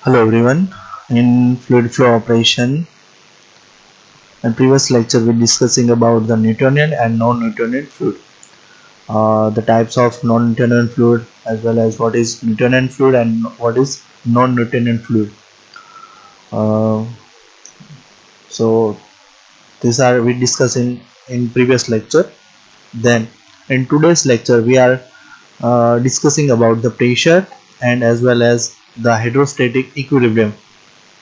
Hello everyone. In fluid flow operation, in previous lecture we discussing about the Newtonian and non-Newtonian fluid, the types of non-Newtonian fluid as well as what is Newtonian fluid and what is non-Newtonian fluid. Uh, so these are we discussed in previous lecture. Then in today's lecture we are discussing about the pressure and as well as the hydrostatic equilibrium.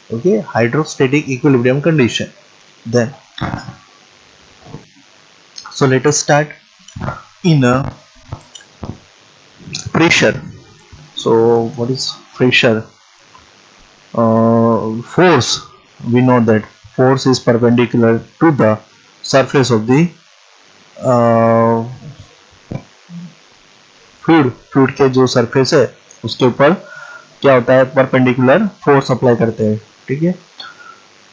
Okay, hydrostatic equilibrium condition. Then so let us start in a pressure. So what is pressure? Force. We know that force is perpendicular to the surface of the fluid के जो surface है उसके ऊपर क्या होता है, perpendicular force apply करते हैं. ठीक है.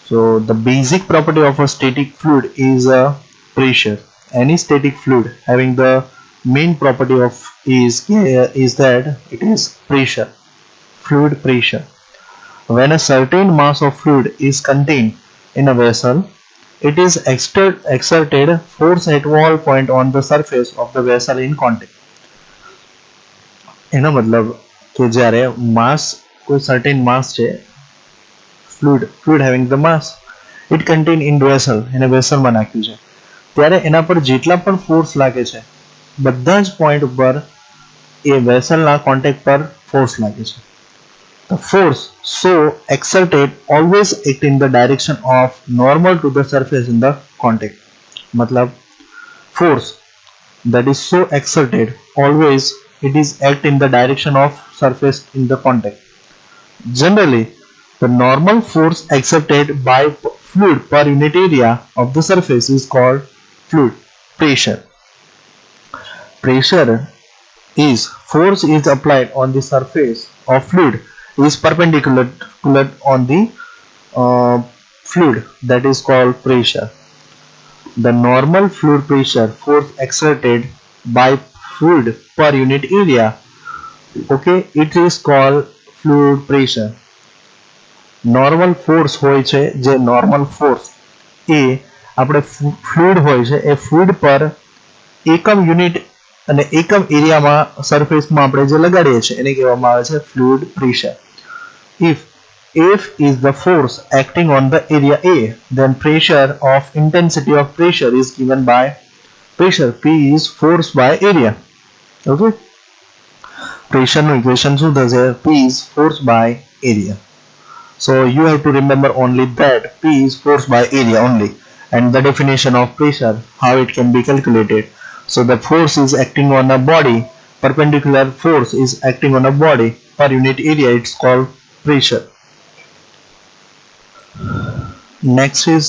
So the basic property of a static fluid is a pressure. Any static fluid having the main property of is that it is pressure, fluid pressure. When a certain mass of fluid is contained in a vessel, it is exerted force at all point on the surface of the vessel in contact. એનો મતલબ કે જ્યારે માસ કોઈ certain માસ છે, fluid having the mass, it contain in vessel, એને વેસલમાં નાખ્યું છે, ત્યારે એના પર જેટલા પણ ફોર્સ લાગે છે બધા જ પોઈન્ટ ઉપર એ વેસલના કોન્ટેક્ટ પર ફોર્સ લાગે છે. The force so exerted always act in the direction of normal to the surface in the contact. मतलब force that is so exerted always it is act in the direction of surface in the contact. Generally, the normal force exerted by fluid per unit area of the surface is called fluid pressure. Pressure is force is applied on the surface of fluid is perpendicular on the fluid, that is called pressure. The normal fluid pressure force exerted by fluid per unit area, okay, it is called fluid pressure. Normal force હોય છે, જે normal force એ આપણે fluid હોય છે એ fluid પર એકમ unit અને એકમ એરિયામાં સરફેસમાં આપણે જે લગાડીએ છીએ એને કહેવામાં આવે છે fluid pressure. If F is the force acting on the area A, then pressure of intensity of pressure is given by pressure P is force by area. Okay, pressure no equation શું થશે? P is force by area. So you have to remember only that P is force by area only, and the definition of pressure, how it can be calculated. So the force is acting on a body, perpendicular force is acting on a body per unit area, it's called pressure. Next is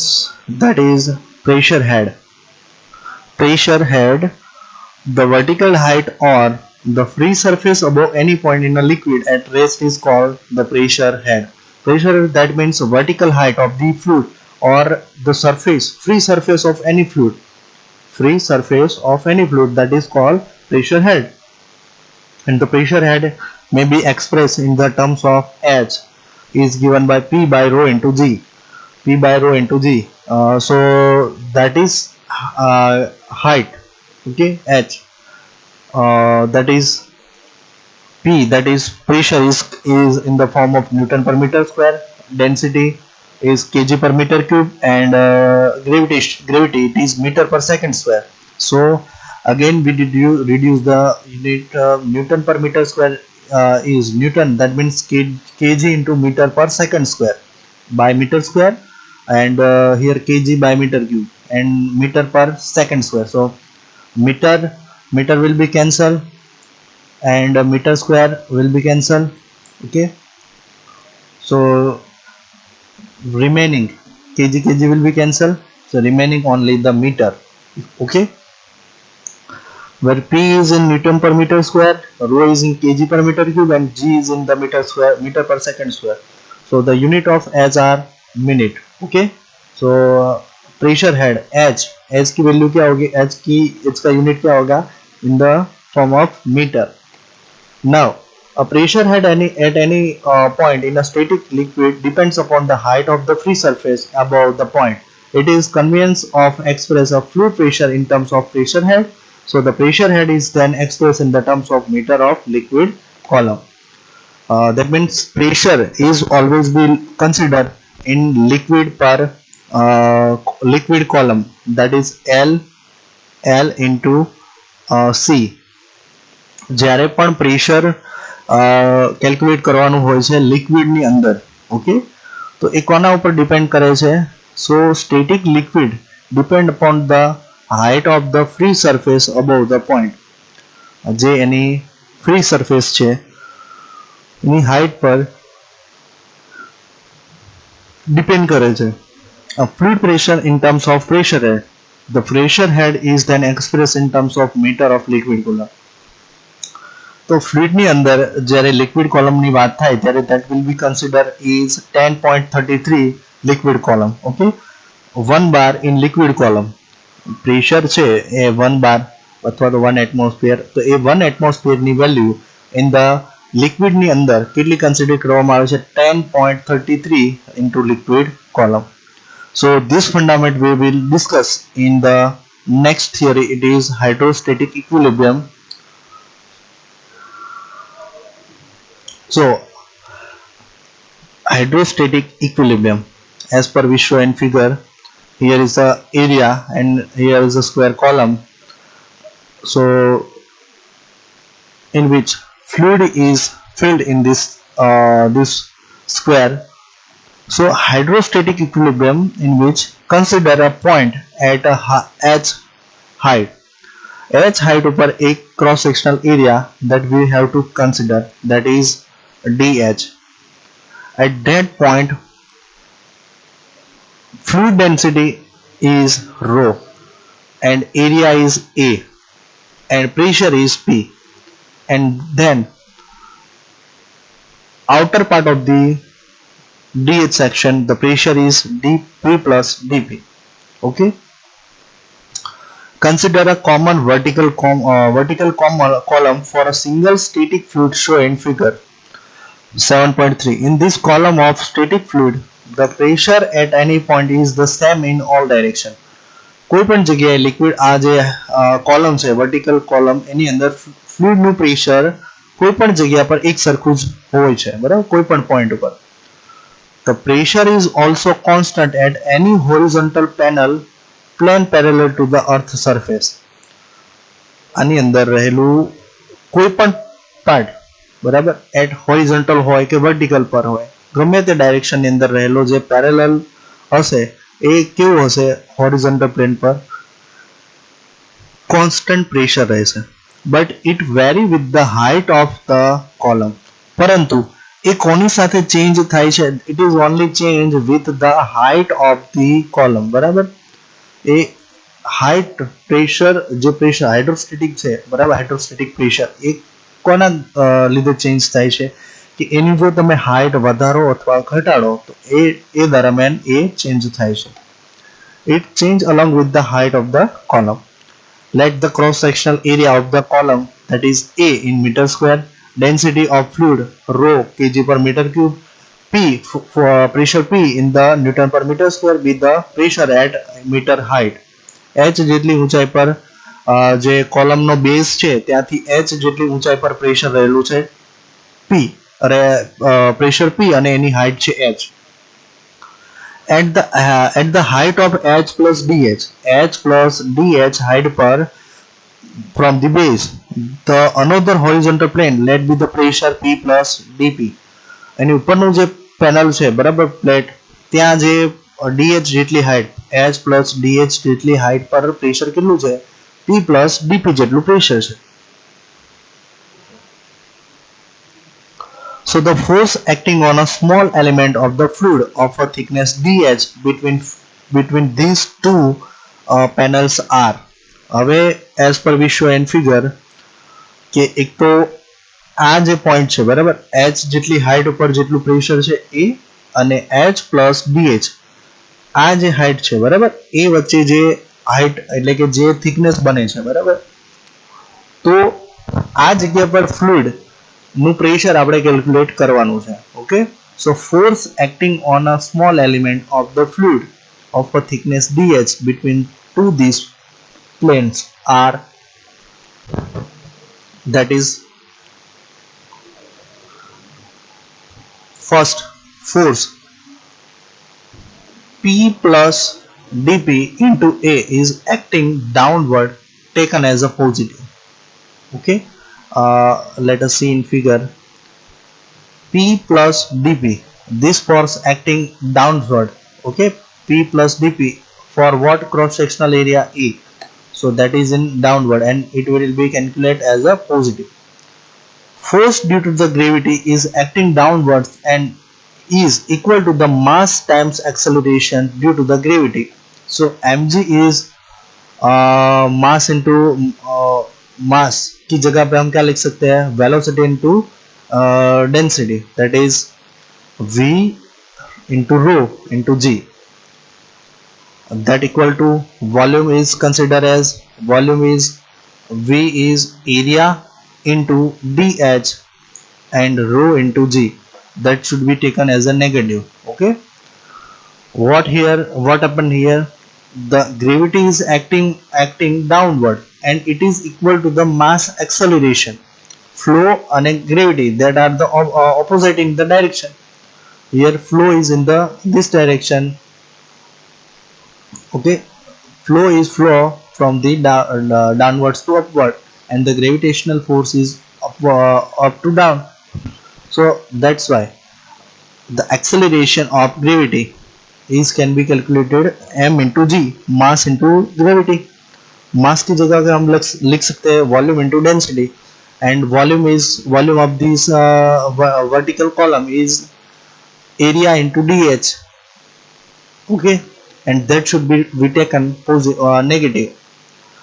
that is pressure head. Pressure head, the vertical height or the free surface above any point in a liquid at rest is called the pressure head. Pressure, that means vertical height of the fluid or the surface, free surface of any fluid. Free surface of any fluid, that is called pressure head. And the pressure head may be expressed in the terms of H is given by P by rho into G. P by rho into G. So that is height. Okay, H. That is P, that is pressure is in the form of Newton per meter square. Density is kg per meter cube, and gravity it is meter per second square. So again we did reduce the unit. Newton per meter square is Newton, that means kg into meter per second square by meter square, and here kg by meter cube and meter per second square. So meter will be cancelled and meter square will be cancelled. Okay, so remaining kg will be cancelled, so remaining only the meter. Okay, where P is in Newton per meter square, rho is in kg per meter cube, and G is in the meter per second square. So the unit of H are minute. Okay, so pressure head H की value क्या होगी? H का unit क्या होगा? In the form of meter. Now A pressure head at any point in a static liquid depends upon the height of the free surface above the point. It is convenience of express a fluid pressure in terms of pressure head. So the pressure head is then expressed in the terms of meter of liquid column. That means pressure is always be considered in liquid column, that is L into C. જ્યારે પણ pressure calculate કરવાનું હોય છે લિક્વિડની અંદર, okay, તો એ કોના ઉપર depend કરે છે? So static liquid depend upon the height of the free surface above the point. જે એની ફ્રી સરફેસ છે એની હાઇટ પર ડિપેન્ડ કરે છે. Fluid pressure in terms of pressure head. The pressure head is then express in terms of metre of liquid column. તો ફ્લુઇડની અંદર જ્યારે લિક્વિડ કોલમની વાત થાય ત્યારે that will be considered is 10.33 liquid column. Okay, 1 bar in liquid column. Pressure છે એ 1 bar અથવા તો 1 એટમોસ્ફિયર. તો એ 1 એટમોસ્ફિયરની વેલ્યુ ઇન ધ લિક્વિડની અંદર કેટલી કન્સિડર કરવામાં આવે છે? 10.33 into liquid column. So this fundament we will discuss in the next theory. It is hydrostatic equilibrium. So hydrostatic equilibrium, as per we show in figure, here is the area and here is a square column, so in which fluid is filled in this square. So hydrostatic equilibrium in which consider a point at a h height. H height ઉપર એક cross sectional area that we have to consider, that is dh. At that point fluid density is rho and area is A and pressure is P, and then outer part of the dh section the pressure is dP plus dP. Okay, consider a common vertical column for a single static fluid shown in figure 7.3. In this column of static fluid, the pressure at any point is the same in all direction. કોઈ પણ જગ્યાએ liquid આ જે column છે vertical column એની અંદર ફ્લુઇડનું pressure કોઈ પણ જગ્યા પર એક સરખું જ હોય છે, બરાબર, કોઈ પણ પોઈન્ટ ઉપર. The pressure is also constant at any horizontal plane parallel to the earth surface. આની અંદર રહેલું કોઈ પણ પાર્ટ, બરાબર, એટ હોરિઝોન્ટલ હોય કે વર્ટિકલ પર હોય, ગમે તે ડાયરેક્શનની અંદર રહેલો જે પેરેલલ હશે એ કેવું હશે? હોરિઝોન્ટલ પ્લેન પર કોન્સ્ટન્ટ પ્રેશર રહેશે. But it very with the height of the column. પરંતુ એ કોની સાથે ચેન્જ થાય છે? It is only change with the height of the column. બરાબર, એ હાઇટ પ્રેશર, જે પ્રેશર હાઇડ્રોસ્ટેટિક છે, બરાબર, હાઇડ્રોસ્ટેટિક પ્રેશર એ કોના લીધે ચેન્જ થાય છે? કે એની જો તમે હાઇટ વધારો અથવા ઘટાડો તો એ દરમિયાન એ ચેન્જ થાય છે. It change along with the height of the column. Let the cross sectional area of the column, that is A in meter square, density of fluid rho kg per meter cube, P for pressure P in the Newton per meter square be the pressure at meter height. H જેટલી ઊંચાઈ પર જે કોલમનો base છે ત્યાંથી H જેટલી ઊંચાઈ પર pressure રહેલું છે P, અરે પ્રેશર P અને એની હાઇટ છે H. At the height of H plus DH height per from the base, the another horizontal plane let be the pressure P plus dP. એની ઉપરનું જે પેનલ છે, બરાબર, પ્લેટ, ત્યાં જે DH જેટલી હાઇટ, H plus DH જેટલી height પર pressure કેટલું છે? P plus dP જેટલું પ્રેશર છે. So the force acting on a small element of the fluid of a thickness dH between these two panels are. હવે as per we show in figure કે એક તો આ જે પોઈન્ટ છે, બરાબર, H જેટલી હાઇટ ઉપર જેટલું પ્રેશર છે એ, અને H plus DH આ જે હાઇટ છે, બરાબર, એ વચ્ચે જે હાઇટ એટલે કે જે થિકનેસ બને છે, બરાબર, તો આ જગ્યા પર ફ્લુઇડ નું પ્રેશર આપણે કેલ્ક્યુલેટ કરવાનું છે. Okay, so force acting on a small element of the fluid of a thickness dh between two these planes are, that is, first force P plus dP into A is acting downward, taken as a positive. Okay, let us see in figure. P plus dP, this force acting downward. Okay, P plus dP for what cross sectional area E, so that is in downward and it will be calculated as a positive. Force due to the gravity is acting downwards and is equal to the mass times acceleration due to the gravity. So mg is mass into mass की जगह पे हम क्या लिख सकते हैं, velocity into density, that is v into rho into g, that equal to volume is considered as volume is v is area into dh and rho into g, that should be taken as a negative. Okay, what happened here, the gravity is acting downward and it is equal to the mass acceleration. Flow and gravity, that are the opposite in the direction. Here flow is in the this direction. Okay, flow is flow from the downwards to upward and the gravitational force is up to down. So that's why the acceleration of gravity is can be calculated m into g, mass into gravity. Mass की जगह पे हम लिख सकते हैं volume into density, and volume of this vertical column is area into dh. Okay, and that should be taken negative,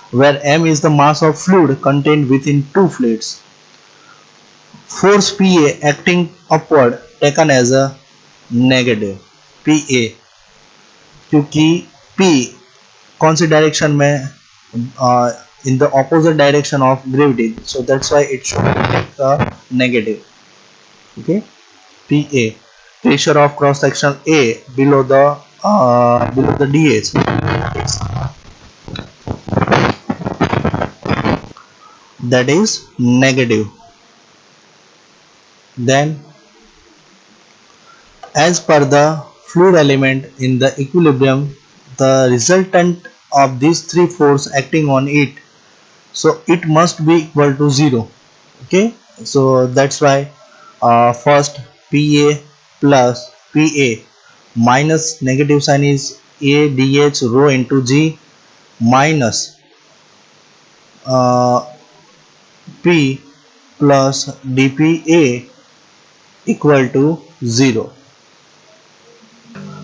where m is the mass of fluid contained within two plates. Force PA acting upward taken as a negative PA, क्योंकि P कौन सी direction में, in the opposite direction of gravity, so that's why it should be a negative. Okay, PA, pressure of cross section A below the DH, that is negative. Then as per the fluid element in the equilibrium, the resultant of these three forces acting on it, so it must be equal to 0. Okay, so that's why first PA plus PA minus negative sign is A dh rho into g minus P plus dPA equal to 0.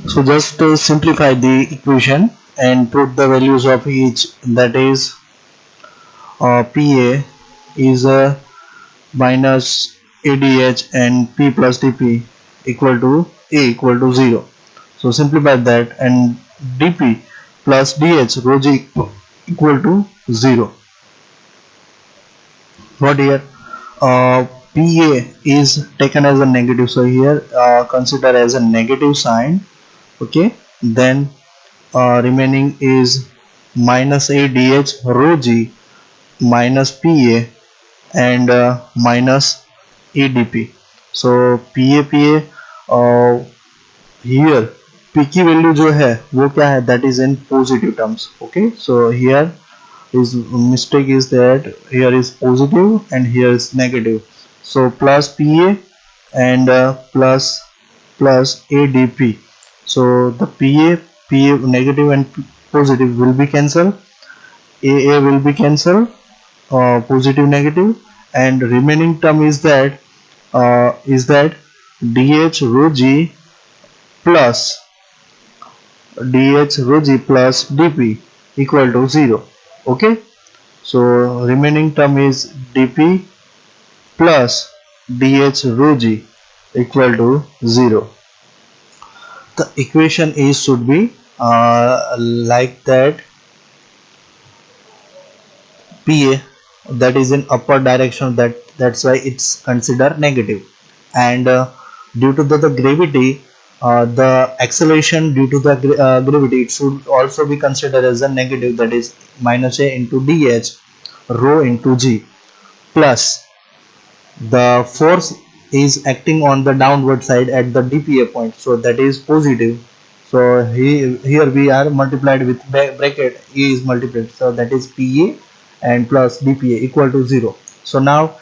So just simplify the equation and put the values of each, that is PA is minus ADH and P plus dP equal to A equal to 0. So simplify that, and dP plus dH rho g equal to 0. What here? PA is taken as a negative, so here consider as a negative sign. Okay, then remaining is minus ADH rho g minus PA and minus ADP. So PA here P की value जो है वो क्या है, that is in positive terms. Okay, so here is mistake is that here is positive and here is negative, so plus PA and plus ADP. So the PA negative and positive will be cancelled, AA will be cancelled, positive negative, and remaining term is that DH rho G plus DP equal to 0. Okay, so remaining term is dP plus dH rho g equal to 0. The equation is should be like that. PA that is in upper direction, that's why it's considered negative. And due to the gravity, the acceleration due to the gravity, it should also be considered as a negative, that is minus a into dh rho into g, plus the force is acting on the downward side at the dpa point, so that is positive. So here we are multiplied with bracket, a is multiplied, so that is pa and plus dpa equal to 0. So now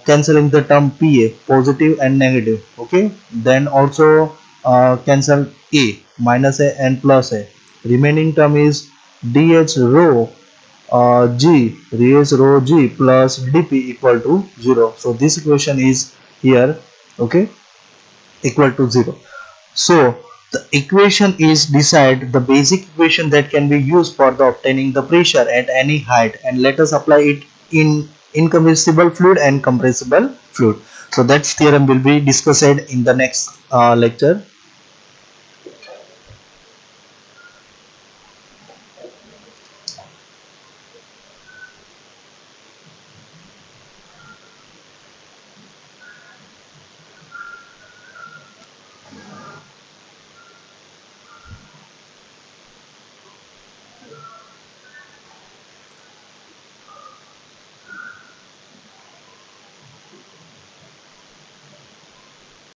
cancelling the term pa, positive and negative, okay, then also cancel a, minus a and plus a, remaining term is dh rho g, raise rho g plus dp equal to 0. So this equation is here, okay, equal to 0. So the equation is decide the basic equation that can be used for the obtaining the pressure at any height, and let us apply it in incompressible fluid and compressible fluid. So that theorem will be discussed in the next lecture.